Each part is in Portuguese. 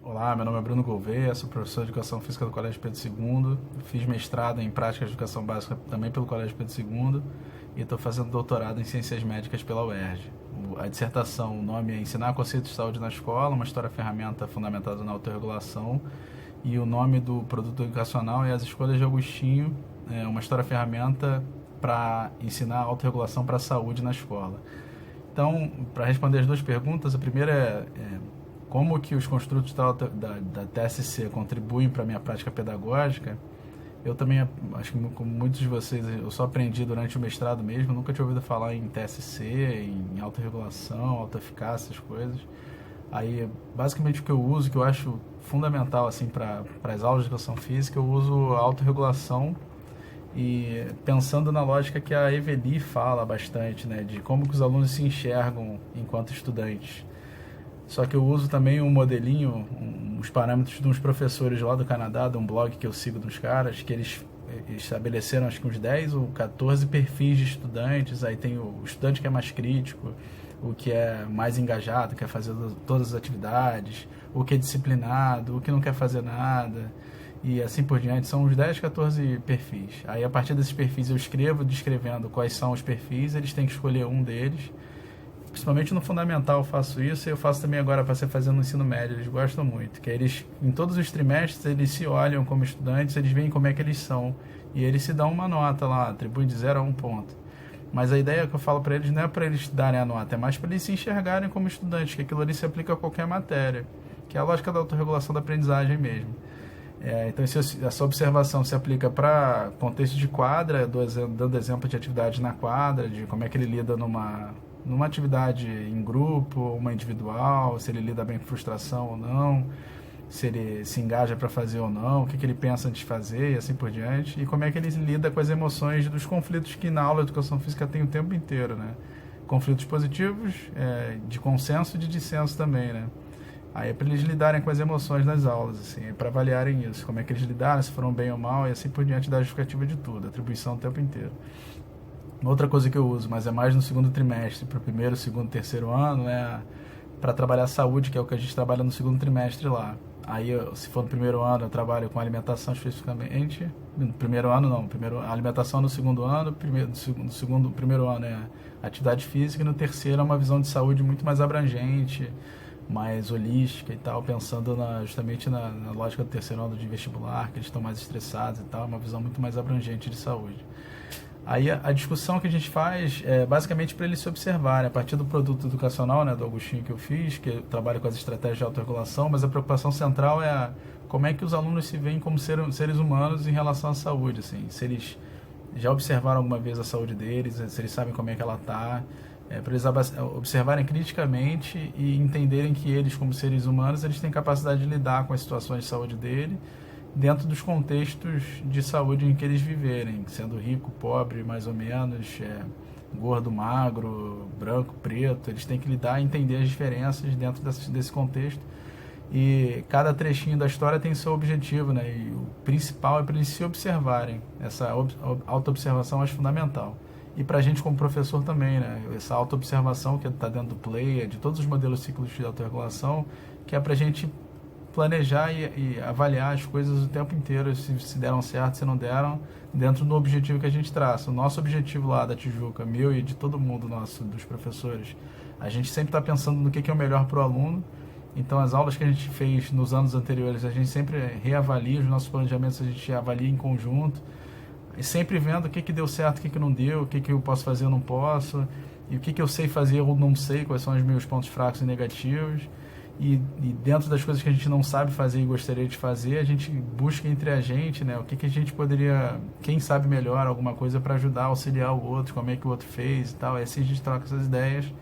Olá, meu nome é Bruno Gouveia, sou professor de Educação Física do Colégio Pedro II, fiz mestrado em Prática de Educação Básica também pelo Colégio Pedro II e estou fazendo doutorado em Ciências Médicas pela UERJ. A dissertação, o nome é Ensinar conceitos de saúde na escola, uma história-ferramenta fundamentada na autorregulação, e o nome do produto educacional é As Escolhas de Agostinho, uma história-ferramenta para ensinar a autorregulação para a saúde na escola. Então, para responder as duas perguntas, a primeira é como que os construtos da TSC contribuem para a minha prática pedagógica. Eu também, acho que como muitos de vocês, eu só aprendi durante o mestrado mesmo, nunca tinha ouvido falar em TSC, em autorregulação, autoeficácia, essas coisas. Aí, basicamente, o que eu uso, que eu acho fundamental assim, para as aulas de educação física, eu uso a autorregulação e pensando na lógica que a Eveli fala bastante, né, de como que os alunos se enxergam enquanto estudantes. Só que eu uso também um modelinho, uns parâmetros de uns professores lá do Canadá, de um blog que eu sigo dos caras, que eles estabeleceram acho que uns 10 ou 14 perfis de estudantes. Aí tem o estudante que é mais crítico, o que é mais engajado, quer fazer todas as atividades, o que é disciplinado, o que não quer fazer nada, e assim por diante. São uns 10, 14 perfis. Aí a partir desses perfis eu escrevo descrevendo quais são os perfis, eles têm que escolher um deles. Principalmente no fundamental eu faço isso, e eu faço também agora para você fazer no ensino médio, eles gostam muito, que eles, em todos os trimestres, eles se olham como estudantes, eles veem como é que eles são, e eles se dão uma nota lá, atribuem de 0 a 1 ponto. Mas a ideia que eu falo para eles não é para eles darem a nota, é mais para eles se enxergarem como estudantes, que aquilo ali se aplica a qualquer matéria, que é a lógica da autorregulação da aprendizagem mesmo. Então, essa observação se aplica para contexto de quadra, dando exemplo de atividade na quadra, de como é que ele lida numa atividade em grupo, uma individual, se ele lida bem com frustração ou não, se ele se engaja para fazer ou não, o que ele pensa antes de fazer e assim por diante, e como é que ele lida com as emoções dos conflitos que na aula de Educação Física tem o tempo inteiro, né? Conflitos positivos, de consenso e de dissenso também, né? Aí é para eles lidarem com as emoções nas aulas, assim, é para avaliarem isso, como é que eles lidaram, se foram bem ou mal, e assim por diante, da justificativa de tudo, atribuição o tempo inteiro. Outra coisa que eu uso, mas é mais no segundo trimestre, para o primeiro, segundo, terceiro ano, é para trabalhar saúde, que é o que a gente trabalha no segundo trimestre lá. Aí, se for no primeiro ano, eu trabalho com alimentação especificamente. No primeiro ano, não. Alimentação no segundo ano. Primeiro ano é atividade física. E no terceiro é uma visão de saúde muito mais abrangente, mais holística e tal, pensando justamente na lógica do terceiro ano de vestibular, que eles estão mais estressados e tal. É uma visão muito mais abrangente de saúde. Aí a discussão que a gente faz é basicamente para eles se observarem, a partir do produto educacional, né, do Agostinho que eu fiz, que eu trabalho com as estratégias de autorregulação, mas a preocupação central é como é que os alunos se veem como seres humanos em relação à saúde, assim, se eles já observaram alguma vez a saúde deles, se eles sabem como é que ela está, para eles observarem criticamente e entenderem que eles, como seres humanos, eles têm capacidade de lidar com as situações de saúde dele, dentro dos contextos de saúde em que eles viverem, sendo rico, pobre, mais ou menos, gordo, magro, branco, preto, eles têm que lidar e entender as diferenças dentro desse contexto, e cada trechinho da história tem seu objetivo, né? E o principal é para eles se observarem, essa auto-observação é fundamental. E para a gente como professor também, né? Essa auto-observação que está dentro do Play, de todos os modelos ciclos de autorregulação, que é para a gente planejar e avaliar as coisas o tempo inteiro, se deram certo, se não deram, dentro do objetivo que a gente traça. O nosso objetivo lá da Tijuca, meu e de todo mundo nosso, dos professores, a gente sempre está pensando no que é o melhor para o aluno. Então as aulas que a gente fez nos anos anteriores, a gente sempre reavalia os nossos planejamentos, a gente avalia em conjunto, e sempre vendo o que deu certo, o que não deu, o que eu posso fazer ou não posso, e o que eu sei fazer ou não sei, quais são os meus pontos fracos e negativos. E dentro das coisas que a gente não sabe fazer e gostaria de fazer, a gente busca entre a gente, né, o que a gente poderia, quem sabe melhor alguma coisa para ajudar, auxiliar o outro, como é que o outro fez e tal. E assim a gente troca essas ideias,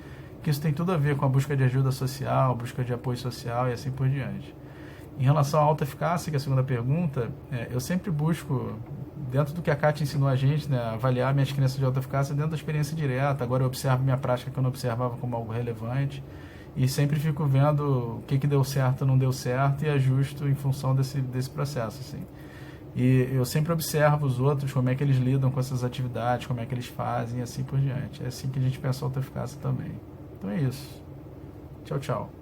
que isso tem tudo a ver com a busca de ajuda social, busca de apoio social e assim por diante. Em relação à autoeficácia, que é a segunda pergunta, eu sempre busco, dentro do que a Kátia ensinou a gente, né, avaliar minhas crenças de autoeficácia dentro da experiência direta. Agora eu observo minha prática que eu não observava como algo relevante. E sempre fico vendo o que deu certo, não deu certo, e ajusto em função desse processo, assim. E eu sempre observo os outros, como é que eles lidam com essas atividades, como é que eles fazem, e assim por diante. É assim que a gente pensa a autoeficácia também. Então é isso. Tchau, tchau.